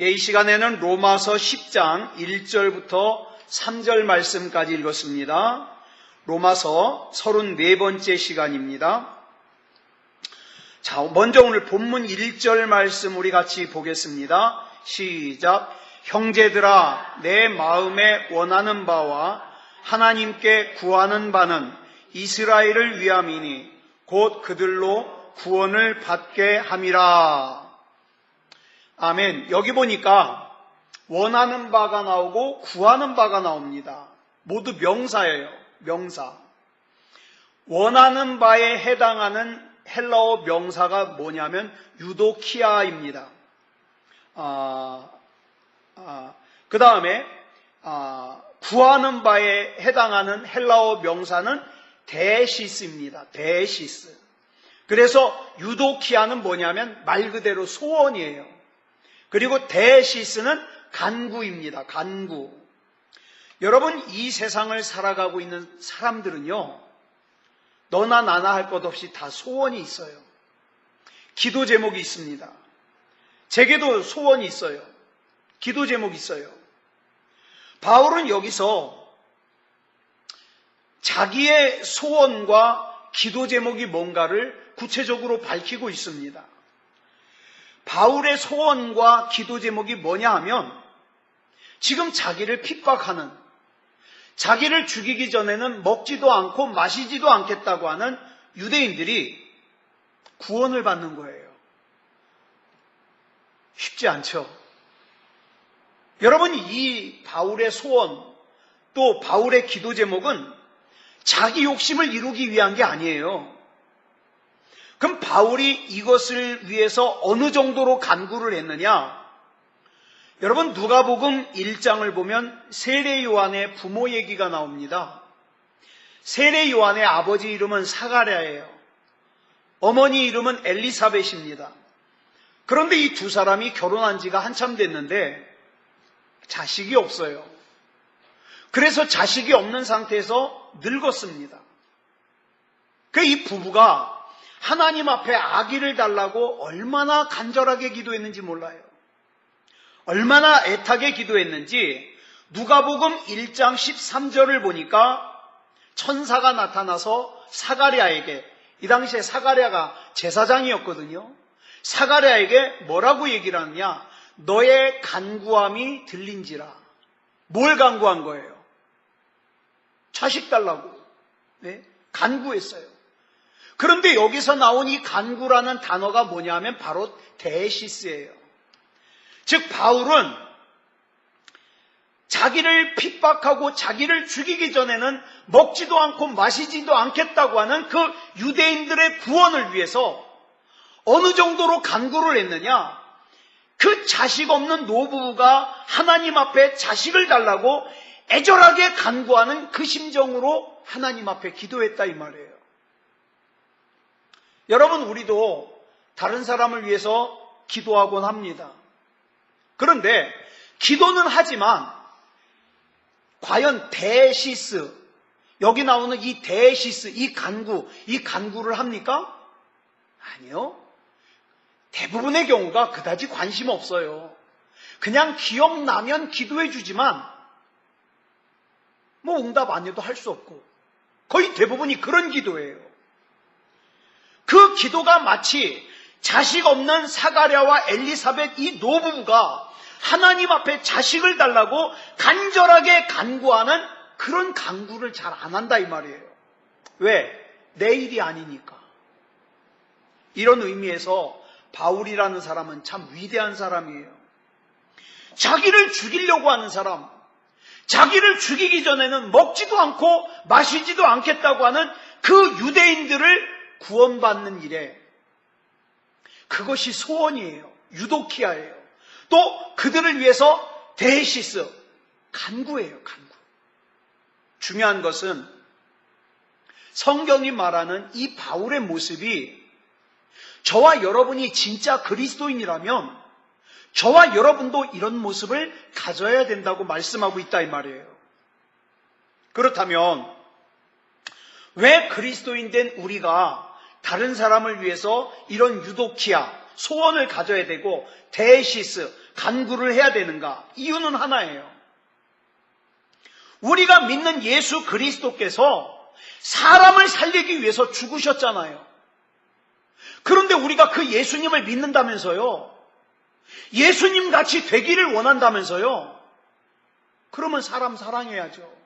이 시간에는 로마서 10장 1절부터 3절 말씀까지 읽었습니다. 로마서 34번째 시간입니다. 자, 먼저 오늘 본문 1절 말씀 우리 같이 보겠습니다. 시작. 형제들아, 내 마음에 원하는 바와 하나님께 구하는 바는 이스라엘을 위함이니 곧 그들로 구원을 받게 함이라. 아멘. 여기 보니까 원하는 바가 나오고 구하는 바가 나옵니다. 모두 명사예요. 명사. 원하는 바에 해당하는 헬라어 명사가 뭐냐면 유도키아입니다. 그 다음에 구하는 바에 해당하는 헬라어 명사는 데시스입니다. 데시스. 그래서 유도키아는 뭐냐면 말 그대로 소원이에요. 그리고 데시스는 간구입니다. 간구. 여러분, 이 세상을 살아가고 있는 사람들은요, 너나 나나 할 것 없이 다 소원이 있어요. 기도 제목이 있습니다. 제게도 소원이 있어요. 기도 제목이 있어요. 바울은 여기서 자기의 소원과 기도 제목이 뭔가를 구체적으로 밝히고 있습니다. 바울의 소원과 기도 제목이 뭐냐 하면 지금 자기를 핍박하는, 자기를 죽이기 전에는 먹지도 않고 마시지도 않겠다고 하는 유대인들이 구원을 받는 거예요. 쉽지 않죠? 여러분, 이 바울의 소원 또 바울의 기도 제목은 자기 욕심을 이루기 위한 게 아니에요. 그럼 바울이 이것을 위해서 어느 정도로 간구를 했느냐? 여러분, 누가복음 1장을 보면 세례 요한의 부모 얘기가 나옵니다. 세례 요한의 아버지 이름은 사가랴예요. 어머니 이름은 엘리사벳입니다. 그런데 이 두 사람이 결혼한 지가 한참 됐는데 자식이 없어요. 그래서 자식이 없는 상태에서 늙었습니다. 이 부부가 하나님 앞에 아기를 달라고 얼마나 간절하게 기도했는지 몰라요. 얼마나 애타게 기도했는지 누가복음 1장 13절을 보니까 천사가 나타나서 사가랴에게, 이 당시에 사가랴가 제사장이었거든요. 사가랴에게 뭐라고 얘기를 하느냐? 너의 간구함이 들린지라. 뭘 간구한 거예요? 자식 달라고. 네? 간구했어요. 그런데 여기서 나온 이 간구라는 단어가 뭐냐면 바로 데시스예요. 즉 바울은 자기를 핍박하고 자기를 죽이기 전에는 먹지도 않고 마시지도 않겠다고 하는 그 유대인들의 구원을 위해서 어느 정도로 간구를 했느냐? 그 자식 없는 노부부가 하나님 앞에 자식을 달라고 애절하게 간구하는 그 심정으로 하나님 앞에 기도했다 이 말이에요. 여러분, 우리도 다른 사람을 위해서 기도하곤 합니다. 그런데 기도는 하지만 과연 데시스, 여기 나오는 이 데시스, 이 간구를 합니까? 아니요. 대부분의 경우가 그다지 관심 없어요. 그냥 기억나면 기도해 주지만 응답 안 해도 할 수 없고 거의 대부분이 그런 기도예요. 그 기도가 마치 자식 없는 사가랴와 엘리사벳 이 노부부가 하나님 앞에 자식을 달라고 간절하게 간구하는 그런 간구를 잘 안 한다 이 말이에요. 왜? 내 일이 아니니까. 이런 의미에서 바울이라는 사람은 참 위대한 사람이에요. 자기를 죽이려고 하는 사람, 자기를 죽이기 전에는 먹지도 않고 마시지도 않겠다고 하는 그 유대인들을 구원받는 일에 그것이 소원이에요. 유도키아예요. 또 그들을 위해서 데시스, 간구예요. 간구. 중요한 것은 성경이 말하는 이 바울의 모습이 저와 여러분이 진짜 그리스도인이라면 저와 여러분도 이런 모습을 가져야 된다고 말씀하고 있다 이 말이에요. 그렇다면 왜 그리스도인 된 우리가 다른 사람을 위해서 이런 유도키아, 소원을 가져야 되고 데시스, 간구를 해야 되는가? 이유는 하나예요. 우리가 믿는 예수 그리스도께서 사람을 살리기 위해서 죽으셨잖아요. 그런데 우리가 그 예수님을 믿는다면서요. 예수님 같이 되기를 원한다면서요. 그러면 사람 사랑해야죠.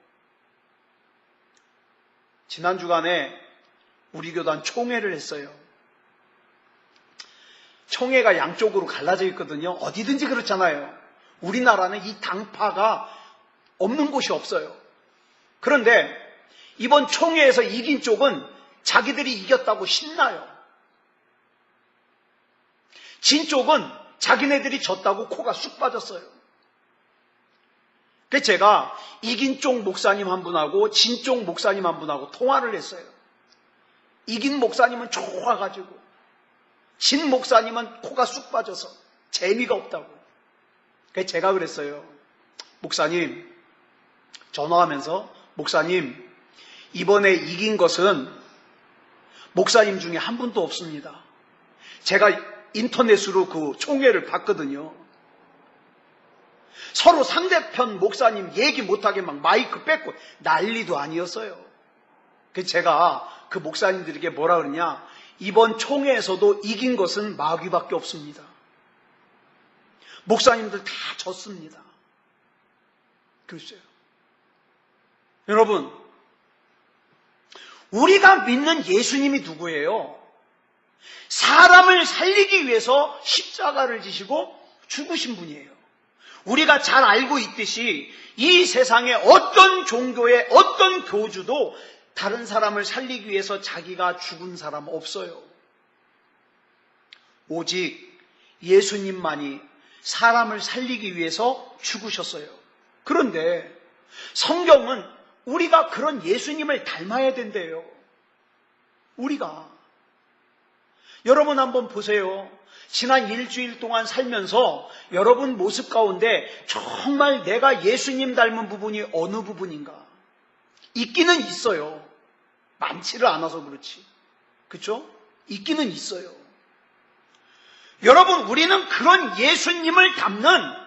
지난 주간에 우리 교단 총회를 했어요. 총회가 양쪽으로 갈라져 있거든요. 어디든지 그렇잖아요. 우리나라는 이 당파가 없는 곳이 없어요. 그런데 이번 총회에서 이긴 쪽은 자기들이 이겼다고 신나요. 진 쪽은 자기네들이 졌다고 코가 쑥 빠졌어요. 그래서 제가 이긴 쪽 목사님 한 분하고 진 쪽 목사님 한 분하고 통화를 했어요. 이긴 목사님은 좋아가지고 진 목사님은 코가 쑥 빠져서 재미가 없다고. 그래서 제가 그랬어요. 목사님, 전화하면서 목사님, 이번에 이긴 것은 목사님 중에 한 분도 없습니다. 제가 인터넷으로 그 총회를 봤거든요. 서로 상대편 목사님 얘기 못하게 막 마이크 뺏고 난리도 아니었어요. 그래서 제가 그 목사님들에게 뭐라 그러냐, 이번 총회에서도 이긴 것은 마귀밖에 없습니다. 목사님들 다 졌습니다. 글쎄요. 여러분, 우리가 믿는 예수님이 누구예요? 사람을 살리기 위해서 십자가를 지시고 죽으신 분이에요. 우리가 잘 알고 있듯이 이 세상에 어떤 종교의 어떤 교주도 다른 사람을 살리기 위해서 자기가 죽은 사람 없어요. 오직 예수님만이 사람을 살리기 위해서 죽으셨어요. 그런데 성경은 우리가 그런 예수님을 닮아야 된대요. 우리가. 여러분 한번 보세요. 지난 일주일 동안 살면서 여러분 모습 가운데 정말 내가 예수님 닮은 부분이 어느 부분인가? 있기는 있어요. 많지를 않아서 그렇지. 그렇죠? 있기는 있어요. 여러분, 우리는 그런 예수님을 닮는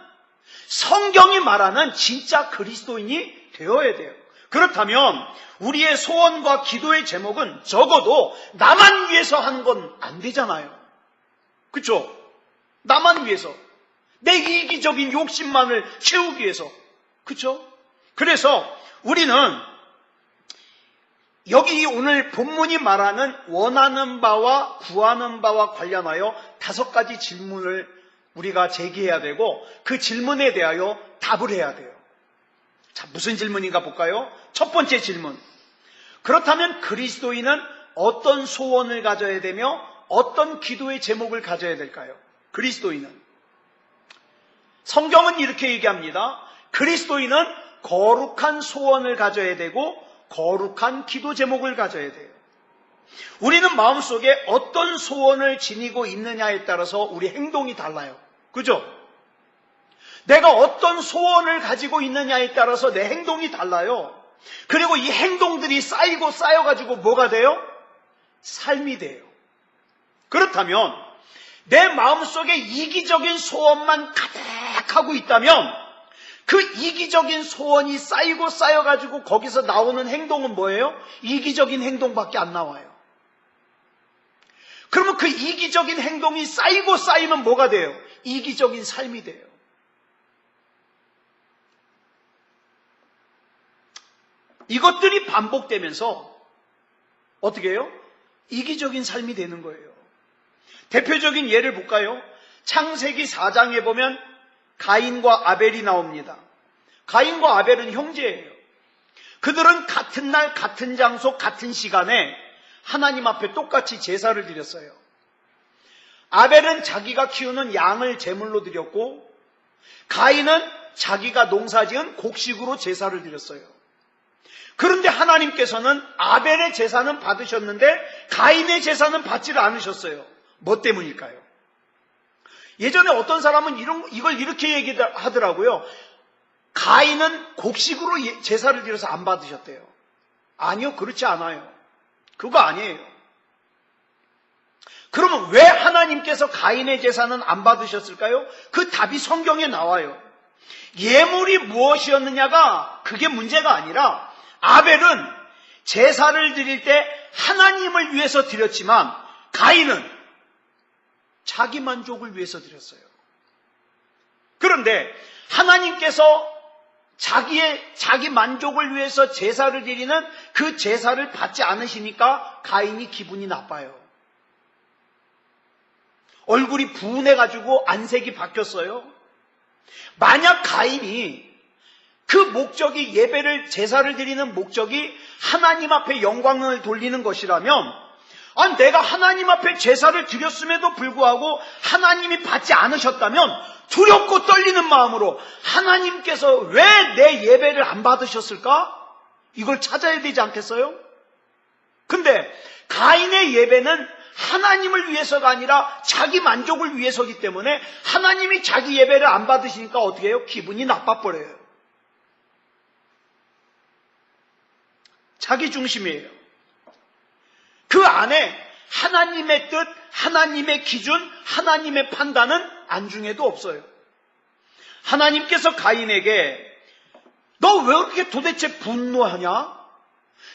성경이 말하는 진짜 그리스도인이 되어야 돼요. 그렇다면 우리의 소원과 기도의 제목은 적어도 나만 위해서 하는 건 안 되잖아요. 그렇죠? 나만 위해서, 내 이기적인 욕심만을 채우기 위해서. 그렇죠? 그래서 우리는 여기 오늘 본문이 말하는 원하는 바와 구하는 바와 관련하여 5가지 질문을 우리가 제기해야 되고 그 질문에 대하여 답을 해야 돼요. 자, 무슨 질문인가 볼까요? 첫 번째 질문. 그렇다면 그리스도인은 어떤 소원을 가져야 되며 어떤 기도의 제목을 가져야 될까요? 그리스도인은. 성경은 이렇게 얘기합니다. 그리스도인은 거룩한 소원을 가져야 되고 거룩한 기도 제목을 가져야 돼요. 우리는 마음속에 어떤 소원을 지니고 있느냐에 따라서 우리 행동이 달라요. 그죠? 내가 어떤 소원을 가지고 있느냐에 따라서 내 행동이 달라요. 그리고 이 행동들이 쌓이고 쌓여가지고 뭐가 돼요? 삶이 돼요. 그렇다면 내 마음속에 이기적인 소원만 가득하고 있다면 그 이기적인 소원이 쌓이고 쌓여가지고 거기서 나오는 행동은 뭐예요? 이기적인 행동밖에 안 나와요. 그러면 그 이기적인 행동이 쌓이고 쌓이면 뭐가 돼요? 이기적인 삶이 돼요. 이것들이 반복되면서 어떻게 해요? 이기적인 삶이 되는 거예요. 대표적인 예를 볼까요? 창세기 4장에 보면 가인과 아벨이 나옵니다. 가인과 아벨은 형제예요. 그들은 같은 날, 같은 장소, 같은 시간에 하나님 앞에 똑같이 제사를 드렸어요. 아벨은 자기가 키우는 양을 제물로 드렸고 가인은 자기가 농사지은 곡식으로 제사를 드렸어요. 그런데 하나님께서는 아벨의 제사는 받으셨는데 가인의 제사는 받지를 않으셨어요. 뭐 때문일까요? 예전에 어떤 사람은 이걸 이렇게 얘기하더라고요. 가인은 곡식으로 제사를 드려서 안 받으셨대요. 아니요, 그렇지 않아요. 그거 아니에요. 그러면 왜 하나님께서 가인의 제사는 안 받으셨을까요? 그 답이 성경에 나와요. 예물이 무엇이었느냐가 그게 문제가 아니라 아벨은 제사를 드릴 때 하나님을 위해서 드렸지만 가인은 자기 만족을 위해서 드렸어요. 그런데 하나님께서 자기 만족을 위해서 제사를 드리는 그 제사를 받지 않으시니까 가인이 기분이 나빠요. 얼굴이 분해가지고 안색이 바뀌었어요. 만약 가인이 그 목적이 제사를 드리는 목적이 하나님 앞에 영광을 돌리는 것이라면 내가 하나님 앞에 제사를 드렸음에도 불구하고 하나님이 받지 않으셨다면 두렵고 떨리는 마음으로 하나님께서 왜 내 예배를 안 받으셨을까? 이걸 찾아야 되지 않겠어요? 근데 가인의 예배는 하나님을 위해서가 아니라 자기 만족을 위해서기 때문에 하나님이 자기 예배를 안 받으시니까 어떻게 해요? 기분이 나빠버려요. 자기 중심이에요. 그 안에 하나님의 뜻, 하나님의 기준, 하나님의 판단은 안중에도 없어요. 하나님께서 가인에게 너 왜 그렇게 도대체 분노하냐?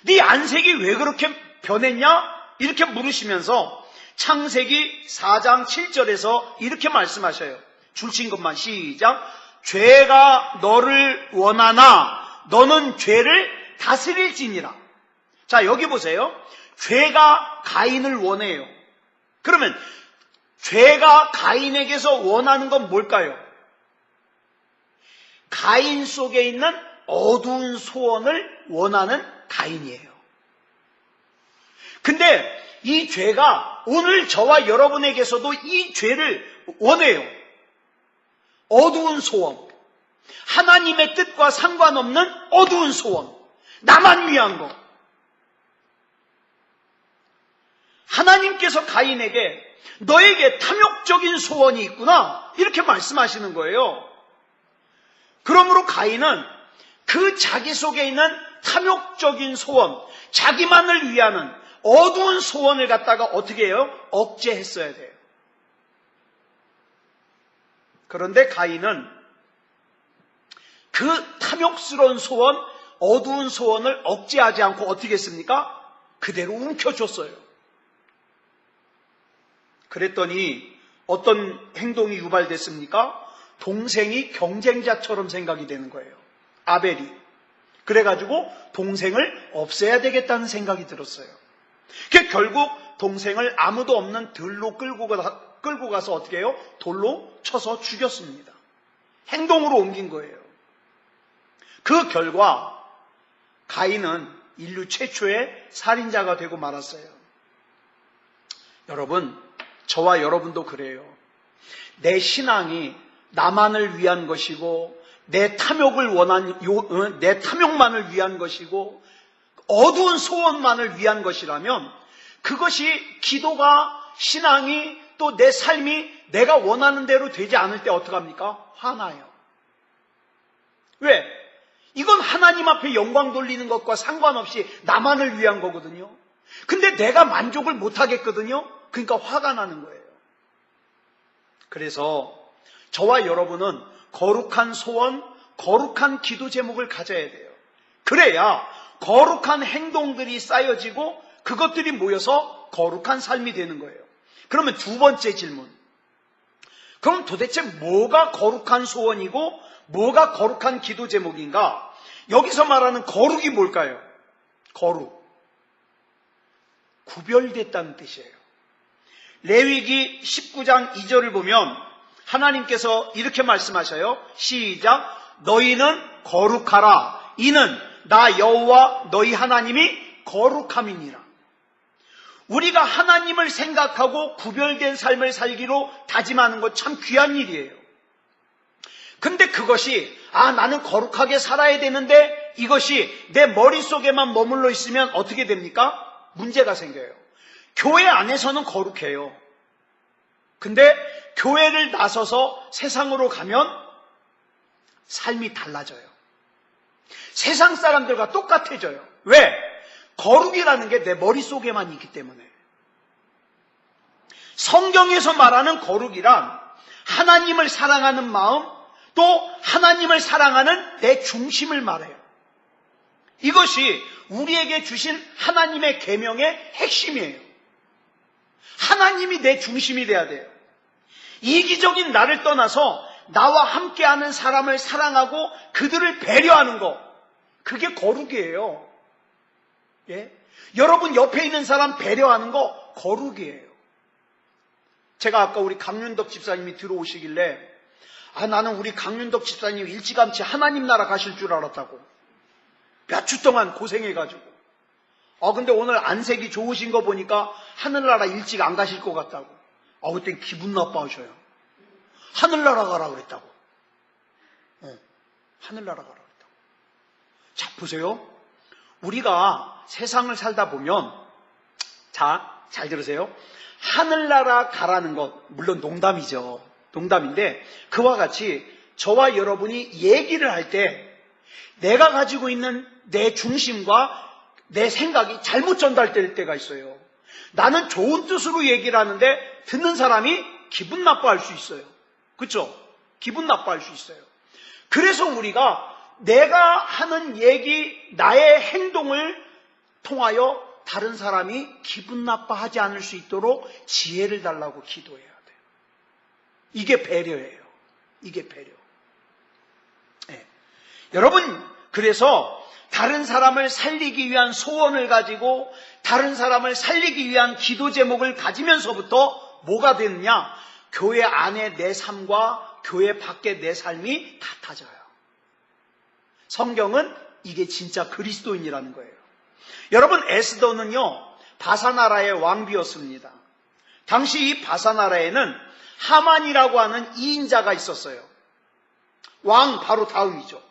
네 안색이 왜 그렇게 변했냐? 이렇게 물으시면서 창세기 4장 7절에서 이렇게 말씀하셔요. 줄친 것만 시작. 죄가 너를 원하나 너는 죄를 다스릴지니라. 자, 여기 보세요. 죄가 가인을 원해요. 그러면 죄가 가인에게서 원하는 건 뭘까요? 가인 속에 있는 어두운 소원을 원하는 가인이에요. 근데 이 죄가 오늘 저와 여러분에게서도 이 죄를 원해요. 어두운 소원. 하나님의 뜻과 상관없는 어두운 소원. 나만 위한 거. 하나님께서 가인에게 너에게 탐욕적인 소원이 있구나 이렇게 말씀하시는 거예요. 그러므로 가인은 그 자기 속에 있는 탐욕적인 소원, 자기만을 위하는 어두운 소원을 갖다가 어떻게 해요? 억제했어야 돼요. 그런데 가인은 그 탐욕스러운 소원, 어두운 소원을 억제하지 않고 어떻게 했습니까? 그대로 움켜줬어요. 그랬더니 어떤 행동이 유발됐습니까? 동생이 경쟁자처럼 생각이 되는 거예요. 아벨이. 그래가지고 동생을 없애야 되겠다는 생각이 들었어요. 결국 동생을 아무도 없는 들로 끌고 가서 어떻게 해요? 돌로 쳐서 죽였습니다. 행동으로 옮긴 거예요. 그 결과 가인은 인류 최초의 살인자가 되고 말았어요. 여러분, 저와 여러분도 그래요. 내 신앙이 나만을 위한 것이고 내 탐욕만을 위한 것이고 어두운 소원만을 위한 것이라면 그것이 기도가 신앙이 또 내 삶이 내가 원하는 대로 되지 않을 때 어떡합니까? 화나요. 왜? 이건 하나님 앞에 영광 돌리는 것과 상관없이 나만을 위한 거거든요. 근데 내가 만족을 못 하겠거든요. 그러니까 화가 나는 거예요. 그래서 저와 여러분은 거룩한 소원, 거룩한 기도 제목을 가져야 돼요. 그래야 거룩한 행동들이 쌓여지고 그것들이 모여서 거룩한 삶이 되는 거예요. 그러면 두 번째 질문. 그럼 도대체 뭐가 거룩한 소원이고 뭐가 거룩한 기도 제목인가? 여기서 말하는 거룩이 뭘까요? 거룩. 구별됐다는 뜻이에요. 레위기 19장 2절을 보면 하나님께서 이렇게 말씀하셔요. 시작. 너희는 거룩하라. 이는 나 여호와 너희 하나님이 거룩함이니라. 우리가 하나님을 생각하고 구별된 삶을 살기로 다짐하는 것 참 귀한 일이에요. 근데 그것이 나는 거룩하게 살아야 되는데 이것이 내 머릿속에만 머물러 있으면 어떻게 됩니까? 문제가 생겨요. 교회 안에서는 거룩해요. 근데 교회를 나서서 세상으로 가면 삶이 달라져요. 세상 사람들과 똑같아져요. 왜? 거룩이라는 게 내 머릿속에만 있기 때문에. 성경에서 말하는 거룩이란 하나님을 사랑하는 마음, 또 하나님을 사랑하는 내 중심을 말해요. 이것이 우리에게 주신 하나님의 계명의 핵심이에요. 하나님이 내 중심이 돼야 돼요. 이기적인 나를 떠나서 나와 함께하는 사람을 사랑하고 그들을 배려하는 것, 그게 거룩이에요. 예? 여러분 옆에 있는 사람 배려하는 거 거룩이에요. 제가 아까 우리 강윤덕 집사님이 들어오시길래 나는 우리 강윤덕 집사님 일찌감치 하나님 나라 가실 줄 알았다고. 몇 주 동안 고생해가지고. 근데 오늘 안색이 좋으신 거 보니까 하늘나라 일찍 안 가실 것 같다고. 그땐 기분 나빠하셔요. 하늘나라 가라 그랬다고. 하늘나라 가라 그랬다고. 자, 보세요. 우리가 세상을 살다 보면, 자, 잘 들으세요. 하늘나라 가라는 것, 물론 농담이죠. 농담인데, 그와 같이 저와 여러분이 얘기를 할 때 내가 가지고 있는 내 중심과 내 생각이 잘못 전달될 때가 있어요. 나는 좋은 뜻으로 얘기를 하는데 듣는 사람이 기분 나빠할 수 있어요. 그렇죠? 기분 나빠할 수 있어요. 그래서 우리가 내가 하는 얘기, 나의 행동을 통하여 다른 사람이 기분 나빠하지 않을 수 있도록 지혜를 달라고 기도해야 돼요. 이게 배려예요. 이게 배려. 네. 여러분, 그래서 다른 사람을 살리기 위한 소원을 가지고 다른 사람을 살리기 위한 기도 제목을 가지면서부터 뭐가 되느냐? 교회 안에 내 삶과 교회 밖에 내 삶이 같아져요. 성경은 이게 진짜 그리스도인이라는 거예요. 여러분, 에스더는요, 바사나라의 왕비였습니다. 당시 이 바사나라에는 하만이라고 하는 2인자가 있었어요. 왕 바로 다음이죠.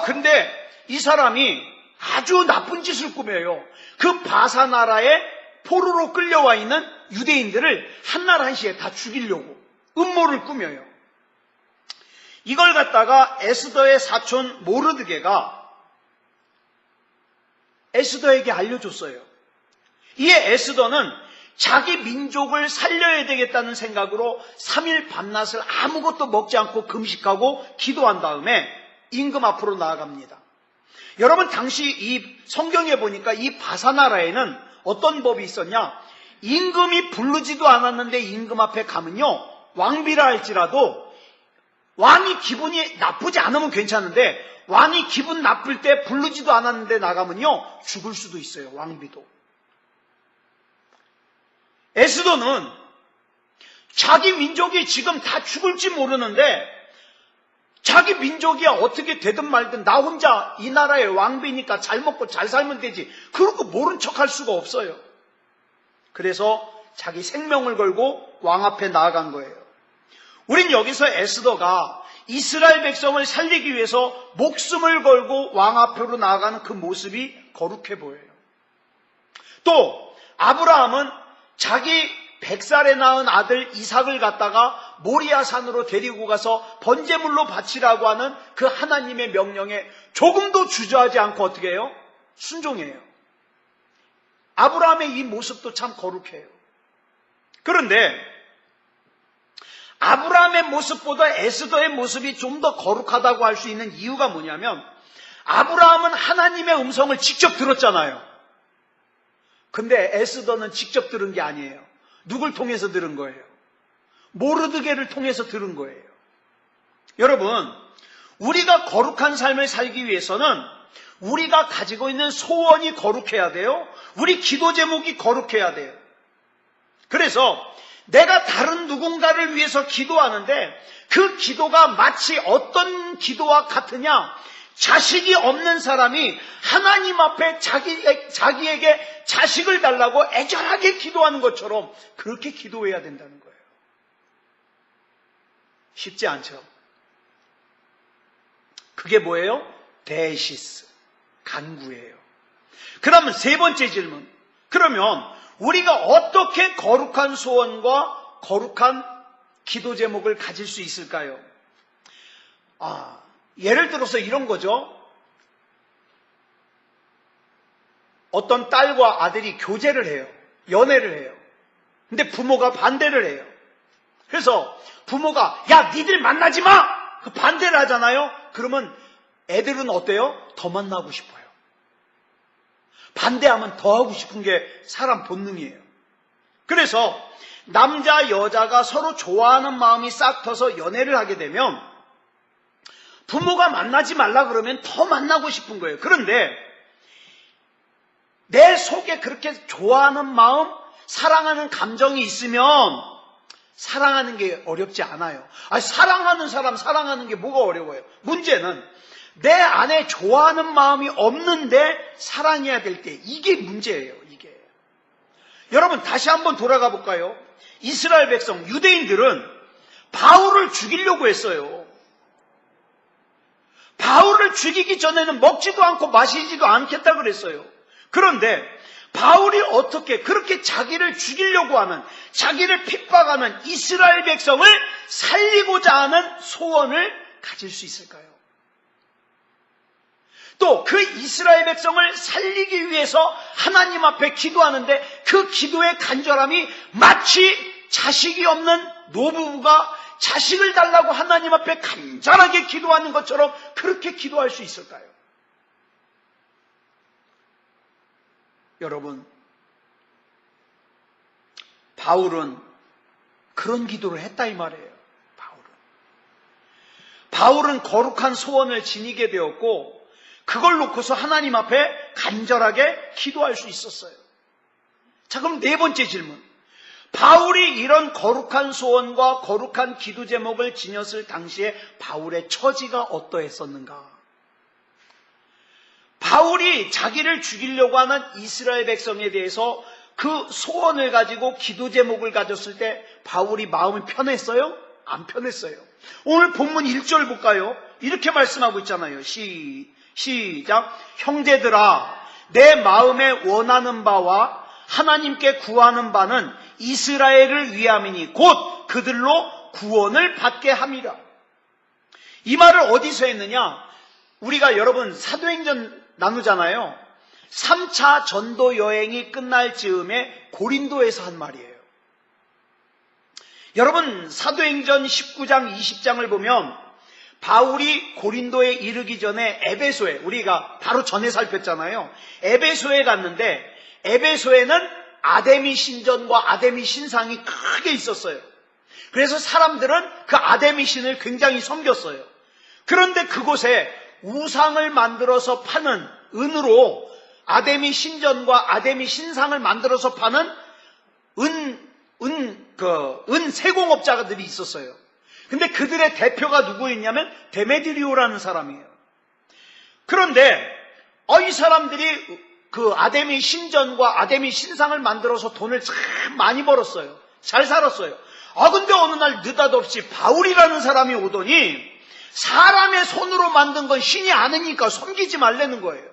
근데 이 사람이 아주 나쁜 짓을 꾸며요. 그 바사나라에 포로로 끌려와 있는 유대인들을 한날 한시에 다 죽이려고 음모를 꾸며요. 이걸 갖다가 에스더의 사촌 모르드게가 에스더에게 알려줬어요. 이에 에스더는 자기 민족을 살려야 되겠다는 생각으로 3일 밤낮을 아무것도 먹지 않고 금식하고 기도한 다음에 임금 앞으로 나아갑니다. 여러분, 당시 이 성경에 보니까 이 바사나라에는 어떤 법이 있었냐? 임금이 부르지도 않았는데 임금 앞에 가면요, 왕비라 할지라도 왕이 기분이 나쁘지 않으면 괜찮은데 왕이 기분 나쁠 때 부르지도 않았는데 나가면요, 죽을 수도 있어요. 왕비도. 에스더는 자기 민족이 지금 다 죽을지 모르는데 자기 민족이 어떻게 되든 말든 나 혼자 이 나라의 왕비니까 잘 먹고 잘 살면 되지, 그러고 모른 척할 수가 없어요. 그래서 자기 생명을 걸고 왕 앞에 나아간 거예요. 우린 여기서 에스더가 이스라엘 백성을 살리기 위해서 목숨을 걸고 왕 앞으로 나아가는 그 모습이 거룩해 보여요. 또 아브라함은 자기 100살에 낳은 아들 이삭을 갖다가 모리아산으로 데리고 가서 번제물로 바치라고 하는 그 하나님의 명령에 조금도 주저하지 않고 어떻게 해요? 순종해요. 아브라함의 이 모습도 참 거룩해요. 그런데 아브라함의 모습보다 에스더의 모습이 좀 더 거룩하다고 할 수 있는 이유가 뭐냐면, 아브라함은 하나님의 음성을 직접 들었잖아요. 근데 에스더는 직접 들은 게 아니에요. 누굴 통해서 들은 거예요? 모르드게를 통해서 들은 거예요. 여러분, 우리가 거룩한 삶을 살기 위해서는 우리가 가지고 있는 소원이 거룩해야 돼요. 우리 기도 제목이 거룩해야 돼요. 그래서 내가 다른 누군가를 위해서 기도하는데 그 기도가 마치 어떤 기도와 같으냐? 자식이 없는 사람이 하나님 앞에 자기에게 자식을 달라고 애절하게 기도하는 것처럼 그렇게 기도해야 된다는 거예요. 쉽지 않죠? 그게 뭐예요? 데시스, 간구예요. 그러면 세 번째 질문. 그러면 우리가 어떻게 거룩한 소원과 거룩한 기도 제목을 가질 수 있을까요? 예를 들어서 이런 거죠. 어떤 딸과 아들이 교제를 해요. 연애를 해요. 근데 부모가 반대를 해요. 그래서 부모가 야 니들 만나지 마! 반대를 하잖아요. 그러면 애들은 어때요? 더 만나고 싶어요. 반대하면 더 하고 싶은 게 사람 본능이에요. 그래서 남자 여자가 서로 좋아하는 마음이 싹 터서 연애를 하게 되면 부모가 만나지 말라 그러면 더 만나고 싶은 거예요. 그런데 내 속에 그렇게 좋아하는 마음, 사랑하는 감정이 있으면 사랑하는 게 어렵지 않아요. 사랑하는 사람 사랑하는 게 뭐가 어려워요? 문제는 내 안에 좋아하는 마음이 없는데 사랑해야 될 때, 이게 문제예요. 이게. 여러분 다시 한번 돌아가 볼까요? 이스라엘 백성, 유대인들은 바울을 죽이려고 했어요. 바울을 죽이기 전에는 먹지도 않고 마시지도 않겠다 그랬어요. 그런데 바울이 어떻게 그렇게 자기를 죽이려고 하는, 자기를 핍박하는 이스라엘 백성을 살리고자 하는 소원을 가질 수 있을까요? 또 그 이스라엘 백성을 살리기 위해서 하나님 앞에 기도하는데 그 기도의 간절함이 마치 자식이 없는 노부부가 자식을 달라고 하나님 앞에 간절하게 기도하는 것처럼 그렇게 기도할 수 있을까요? 여러분, 바울은 그런 기도를 했다 이 말이에요. 바울은 거룩한 소원을 지니게 되었고 그걸 놓고서 하나님 앞에 간절하게 기도할 수 있었어요. 자, 그럼 네 번째 질문. 바울이 이런 거룩한 소원과 거룩한 기도 제목을 지녔을 당시에 바울의 처지가 어떠했었는가? 바울이 자기를 죽이려고 하는 이스라엘 백성에 대해서 그 소원을 가지고 기도 제목을 가졌을 때 바울이 마음이 편했어요? 안 편했어요. 오늘 본문 1절 볼까요? 이렇게 말씀하고 있잖아요. 시작. 형제들아, 내 마음에 원하는 바와 하나님께 구하는 바는 이스라엘을 위함이니 곧 그들로 구원을 받게 함이라. 이 말을 어디서 했느냐? 우리가 여러분 사도행전 나누잖아요. 3차 전도 여행이 끝날 즈음에 고린도에서 한 말이에요. 여러분 사도행전 19장 20장을 보면 바울이 고린도에 이르기 전에 에베소에, 우리가 바로 전에 살폈잖아요. 에베소에 갔는데 에베소에는 아데미 신전과 아데미 신상이 크게 있었어요. 그래서 사람들은 그 아데미 신을 굉장히 섬겼어요. 그런데 그곳에 우상을 만들어서 파는, 은으로 아데미 신전과 아데미 신상을 만들어서 파는 은 세공업자들이 있었어요. 근데 그들의 대표가 누구였냐면 데메드리오라는 사람이에요. 그런데 이 사람들이 그 아데미 신전과 아데미 신상을 만들어서 돈을 참 많이 벌었어요. 잘 살았어요. 근데 어느 날 느닷없이 바울이라는 사람이 오더니 사람의 손으로 만든 건 신이 아니니까 섬기지 말라는 거예요.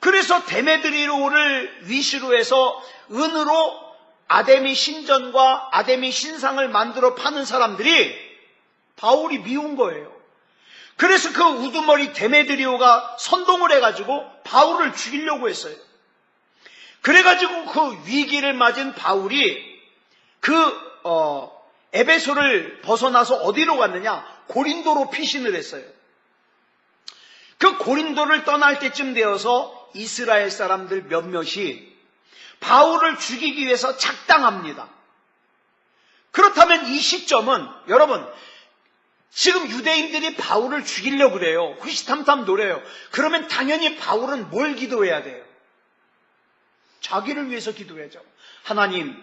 그래서 데메드리오를 위시로 해서 은으로 아데미 신전과 아데미 신상을 만들어 파는 사람들이 바울이 미운 거예요. 그래서 그 우두머리 데메드리오가 선동을 해가지고 바울을 죽이려고 했어요. 그래가지고 그 위기를 맞은 바울이 에베소를 벗어나서 어디로 갔느냐? 고린도로 피신을 했어요. 그 고린도를 떠날 때쯤 되어서 이스라엘 사람들 몇몇이 바울을 죽이기 위해서 작당합니다. 그렇다면 이 시점은 여러분, 지금 유대인들이 바울을 죽이려고 그래요. 후시탐탐 노려요. 그러면 당연히 바울은 뭘 기도해야 돼요? 자기를 위해서 기도해야죠. 하나님,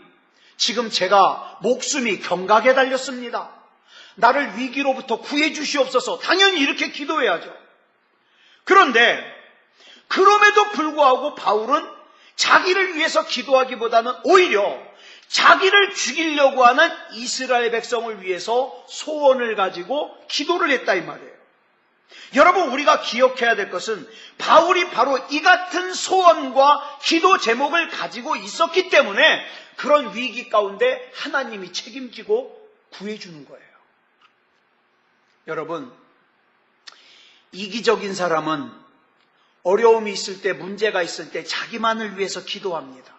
지금 제가 목숨이 경각에 달렸습니다. 나를 위기로부터 구해 주시옵소서. 당연히 이렇게 기도해야죠. 그런데 그럼에도 불구하고 바울은 자기를 위해서 기도하기보다는 오히려 자기를 죽이려고 하는 이스라엘 백성을 위해서 소원을 가지고 기도를 했다 이 말이에요. 여러분, 우리가 기억해야 될 것은 바울이 바로 이 같은 소원과 기도 제목을 가지고 있었기 때문에 그런 위기 가운데 하나님이 책임지고 구해주는 거예요. 여러분, 이기적인 사람은 어려움이 있을 때, 문제가 있을 때 자기만을 위해서 기도합니다.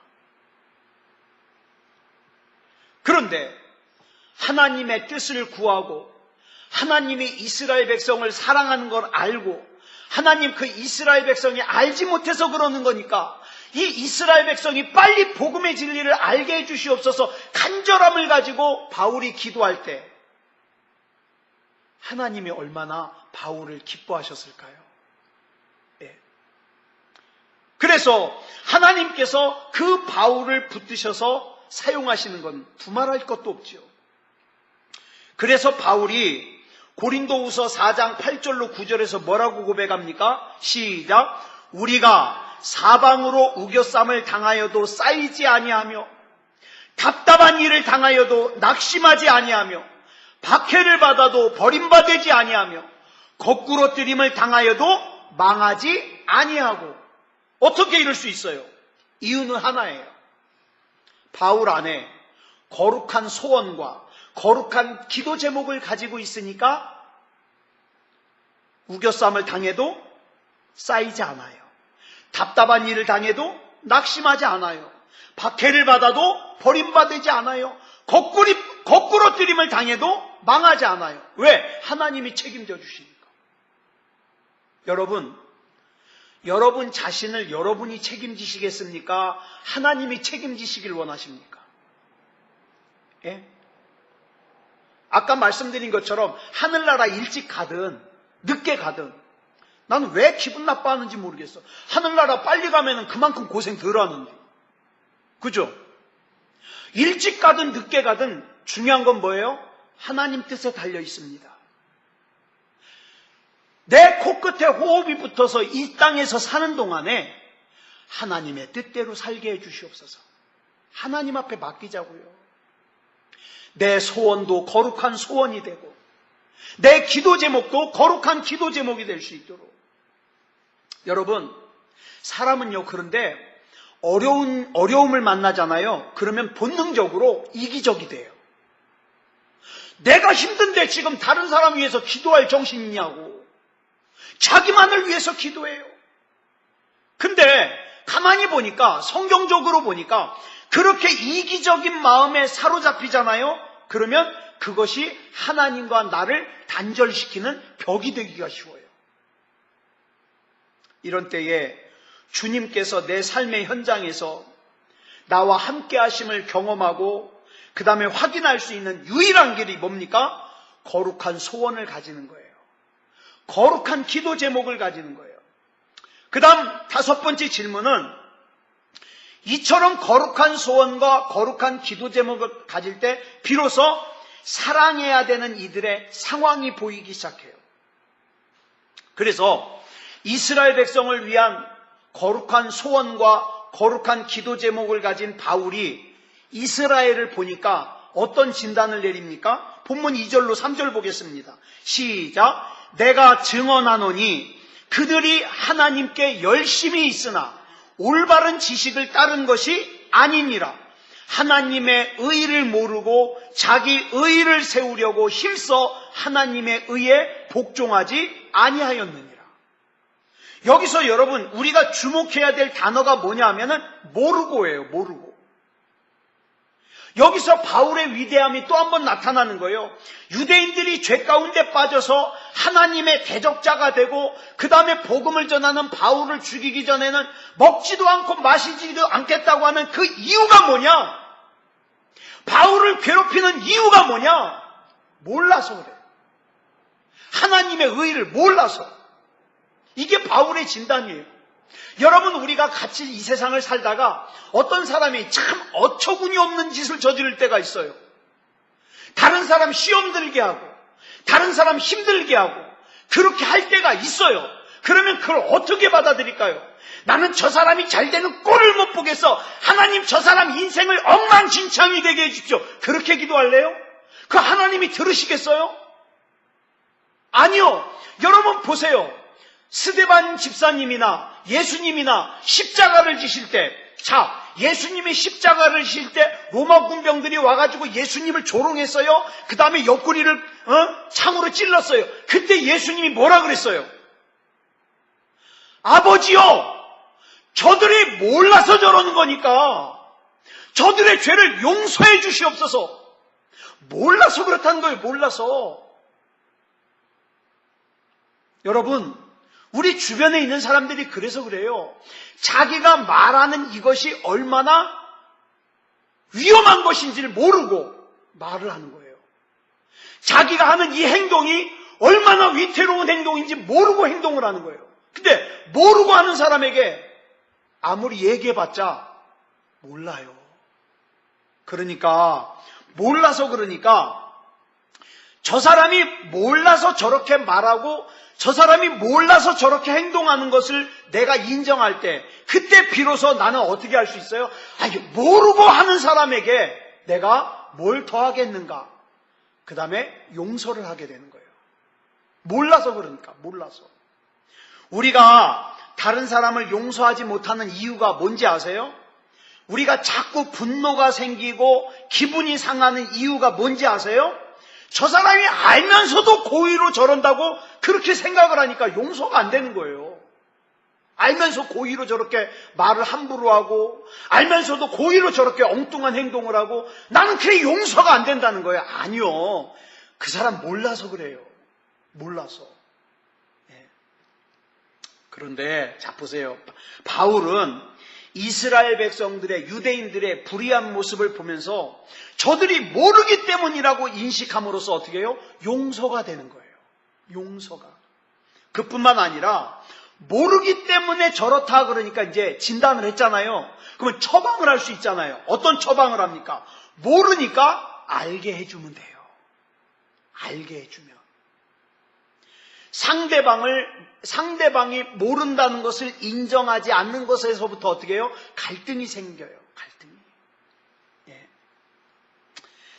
그런데 하나님의 뜻을 구하고 하나님이 이스라엘 백성을 사랑하는 걸 알고 하나님 그 이스라엘 백성이 알지 못해서 그러는 거니까 이 이스라엘 백성이 빨리 복음의 진리를 알게 해주시옵소서 간절함을 가지고 바울이 기도할 때 하나님이 얼마나 바울을 기뻐하셨을까요? 예. 그래서 하나님께서 그 바울을 붙드셔서 사용하시는 건 두말할 것도 없지요. 그래서 바울이 고린도후서 4장 8절로 9절에서 뭐라고 고백합니까? 시작. 우리가 사방으로 우겨쌈을 당하여도 쌓이지 아니하며 답답한 일을 당하여도 낙심하지 아니하며 박해를 받아도 버림받지 아니하며 거꾸로 뜨림을 당하여도 망하지 아니하고. 어떻게 이럴 수 있어요? 이유는 하나예요. 바울 안에 거룩한 소원과 거룩한 기도 제목을 가지고 있으니까 우겨쌈을 당해도 쌓이지 않아요. 답답한 일을 당해도 낙심하지 않아요. 박해를 받아도 버림받지 않아요. 거꾸로 뜨림을 당해도 망하지 않아요. 왜? 하나님이 책임져 주시니까. 여러분 자신을 여러분이 책임지시겠습니까? 하나님이 책임지시길 원하십니까? 예? 아까 말씀드린 것처럼 하늘나라 일찍 가든 늦게 가든 나는 왜 기분 나빠하는지 모르겠어. 하늘나라 빨리 가면은 그만큼 고생 덜 하는데. 그죠? 일찍 가든 늦게 가든 중요한 건 뭐예요? 하나님 뜻에 달려 있습니다. 내 코끝에 호흡이 붙어서 이 땅에서 사는 동안에 하나님의 뜻대로 살게 해주시옵소서. 하나님 앞에 맡기자고요. 내 소원도 거룩한 소원이 되고 내 기도 제목도 거룩한 기도 제목이 될 수 있도록. 여러분, 사람은요 그런데 어려움을 만나잖아요. 그러면 본능적으로 이기적이 돼요. 내가 힘든데 지금 다른 사람 위해서 기도할 정신이 있냐고. 자기만을 위해서 기도해요. 근데 가만히 보니까, 성경적으로 보니까 그렇게 이기적인 마음에 사로잡히잖아요. 그러면 그것이 하나님과 나를 단절시키는 벽이 되기가 쉬워요. 이런 때에 주님께서 내 삶의 현장에서 나와 함께 하심을 경험하고 그 다음에 확인할 수 있는 유일한 길이 뭡니까? 거룩한 소원을 가지는 거예요. 거룩한 기도 제목을 가지는 거예요. 그 다음 5번째 질문은 이처럼 거룩한 소원과 거룩한 기도 제목을 가질 때 비로소 사랑해야 되는 이들의 상황이 보이기 시작해요. 그래서 이스라엘 백성을 위한 거룩한 소원과 거룩한 기도 제목을 가진 바울이 이스라엘을 보니까 어떤 진단을 내립니까? 본문 2절로 3절 보겠습니다. 시작. 내가 증언하노니 그들이 하나님께 열심히 있으나 올바른 지식을 따른 것이 아니니라. 하나님의 의를 모르고 자기 의를 세우려고 힘써 하나님의 의에 복종하지 아니하였느니라. 여기서 여러분 우리가 주목해야 될 단어가 뭐냐 하면은 모르고예요. 모르고. 여기서 바울의 위대함이 또 한 번 나타나는 거예요. 유대인들이 죄 가운데 빠져서 하나님의 대적자가 되고 그 다음에 복음을 전하는 바울을 죽이기 전에는 먹지도 않고 마시지도 않겠다고 하는 그 이유가 뭐냐? 바울을 괴롭히는 이유가 뭐냐? 몰라서 그래. 하나님의 의를 몰라서. 이게 바울의 진단이에요. 여러분, 우리가 같이 이 세상을 살다가 어떤 사람이 참 어처구니 없는 짓을 저지를 때가 있어요. 다른 사람 시험 들게 하고 다른 사람 힘들게 하고 그렇게 할 때가 있어요. 그러면 그걸 어떻게 받아들일까요? 나는 저 사람이 잘 되는 꼴을 못 보겠어. 하나님 저 사람 인생을 엉망진창이 되게 해주십시오. 그렇게 기도할래요? 그 하나님이 들으시겠어요? 아니요. 여러분 보세요. 스데반 집사님이나 예수님이나 십자가를 지실 때, 예수님이 십자가를 지실 때 로마 군병들이 와가지고 예수님을 조롱했어요. 그 다음에 옆구리를 창으로 찔렀어요. 그때 예수님이 뭐라 그랬어요? 아버지요, 저들이 몰라서 저러는 거니까 저들의 죄를 용서해 주시옵소서. 몰라서 그렇다는 거예요. 몰라서. 여러분, 우리 주변에 있는 사람들이 그래서 그래요. 자기가 말하는 이것이 얼마나 위험한 것인지를 모르고 말을 하는 거예요. 자기가 하는 이 행동이 얼마나 위태로운 행동인지 모르고 행동을 하는 거예요. 근데 모르고 하는 사람에게 아무리 얘기해봤자 몰라요. 그러니까 몰라서 그러니까 저 사람이 몰라서 저렇게 말하고 저 사람이 몰라서 저렇게 행동하는 것을 내가 인정할 때 그때 비로소 나는 어떻게 할 수 있어요? 모르고 하는 사람에게 내가 뭘 더 하겠는가? 그 다음에 용서를 하게 되는 거예요. 몰라서 그러니까 몰라서. 우리가 다른 사람을 용서하지 못하는 이유가 뭔지 아세요? 우리가 자꾸 분노가 생기고 기분이 상하는 이유가 뭔지 아세요? 저 사람이 알면서도 고의로 저런다고 그렇게 생각을 하니까 용서가 안 되는 거예요. 알면서 고의로 저렇게 말을 함부로 하고 알면서도 고의로 저렇게 엉뚱한 행동을 하고 나는 그게 용서가 안 된다는 거예요. 아니요. 그 사람 몰라서 그래요. 몰라서. 그런데 자 보세요. 바울은 이스라엘 백성들의 유대인들의 불의한 모습을 보면서 저들이 모르기 때문이라고 인식함으로써 어떻게 해요? 용서가 되는 거예요. 용서가. 그뿐만 아니라 모르기 때문에 저렇다 그러니까 이제 진단을 했잖아요. 그러면 처방을 할 수 있잖아요. 어떤 처방을 합니까? 모르니까 알게 해주면 돼요. 알게 해주면. 상대방이 모른다는 것을 인정하지 않는 것에서부터 어떻게 해요? 갈등이 생겨요. 갈등이. 예.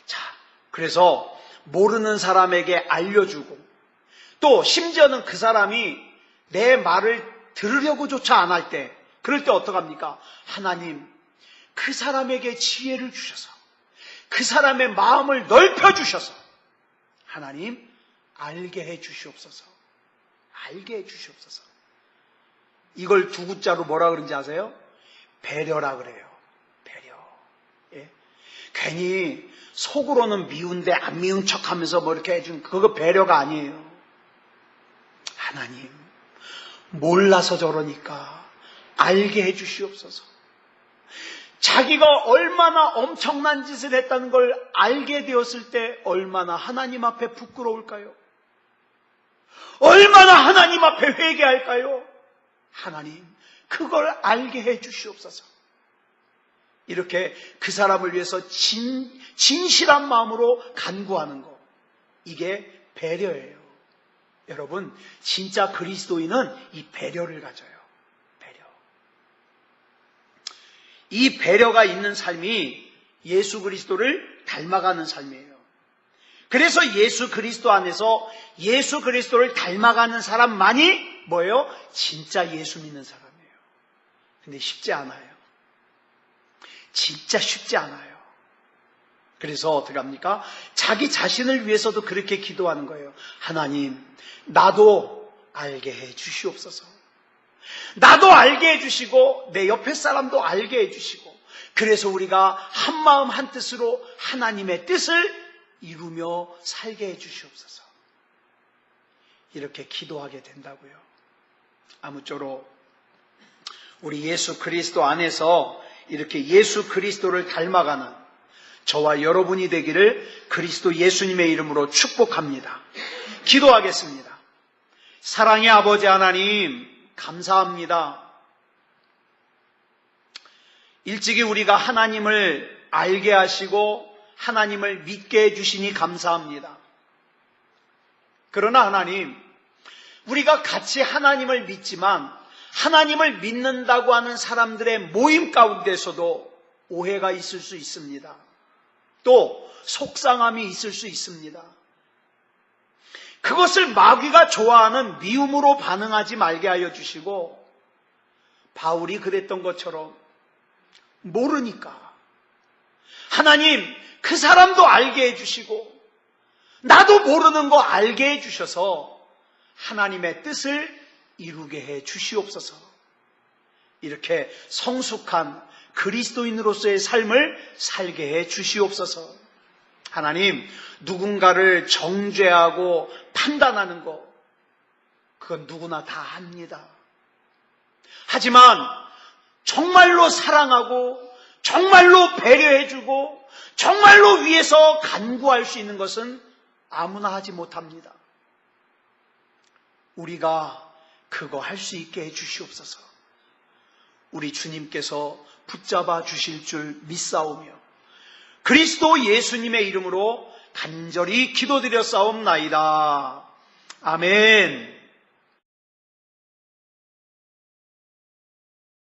자, 그래서 모르는 사람에게 알려주고 또 심지어는 그 사람이 내 말을 들으려고조차 안 할 때 그럴 때 어떡합니까? 하나님 그 사람에게 지혜를 주셔서 그 사람의 마음을 넓혀주셔서 하나님 알게 해 주시옵소서. 알게 해 주시옵소서. 이걸 두 구자로 뭐라 그런지 아세요? 배려라 그래요. 배려. 예? 괜히 속으로는 미운데 안 미운 척하면서 뭐 이렇게 해준 그거 배려가 아니에요. 하나님 몰라서 저러니까 알게 해 주시옵소서. 자기가 얼마나 엄청난 짓을 했다는 걸 알게 되었을 때 얼마나 하나님 앞에 부끄러울까요? 얼마나 하나님 앞에 회개할까요? 하나님 그걸 알게 해 주시옵소서. 이렇게 그 사람을 위해서 진실한 마음으로 간구하는 것, 이게 배려예요. 여러분 진짜 그리스도인은 이 배려를 가져요. 배려. 이 배려가 있는 삶이 예수 그리스도를 닮아가는 삶이에요. 그래서 예수 그리스도 안에서 예수 그리스도를 닮아가는 사람만이 뭐예요? 진짜 예수 믿는 사람이에요. 근데 쉽지 않아요. 진짜 쉽지 않아요. 그래서 어떻게 합니까? 자기 자신을 위해서도 그렇게 기도하는 거예요. 하나님, 나도 알게 해 주시옵소서. 나도 알게 해 주시고 내 옆에 사람도 알게 해 주시고 그래서 우리가 한마음 한뜻으로 하나님의 뜻을 이루며 살게 해 주시옵소서. 이렇게 기도하게 된다고요. 아무쪼록 우리 예수 그리스도 안에서 이렇게 예수 그리스도를 닮아가는 저와 여러분이 되기를 그리스도 예수님의 이름으로 축복합니다. 기도하겠습니다. 사랑의 아버지 하나님 감사합니다. 일찍이 우리가 하나님을 알게 하시고 하나님을 믿게 해주시니 감사합니다. 그러나 하나님, 우리가 같이 하나님을 믿지만 하나님을 믿는다고 하는 사람들의 모임 가운데서도 오해가 있을 수 있습니다. 또 속상함이 있을 수 있습니다. 그것을 마귀가 좋아하는 미움으로 반응하지 말게 하여 주시고 바울이 그랬던 것처럼 모르니까 하나님 그 사람도 알게 해주시고 나도 모르는 거 알게 해주셔서 하나님의 뜻을 이루게 해 주시옵소서. 이렇게 성숙한 그리스도인으로서의 삶을 살게 해 주시옵소서. 하나님, 누군가를 정죄하고 판단하는 것, 그건 누구나 다 합니다. 하지만 정말로 사랑하고 정말로 배려해주고 정말로 위해서 간구할 수 있는 것은 아무나 하지 못합니다. 우리가 그거 할 수 있게 해 주시옵소서. 우리 주님께서 붙잡아 주실 줄 믿사오며 그리스도 예수님의 이름으로 간절히 기도드렸사옵나이다. 아멘.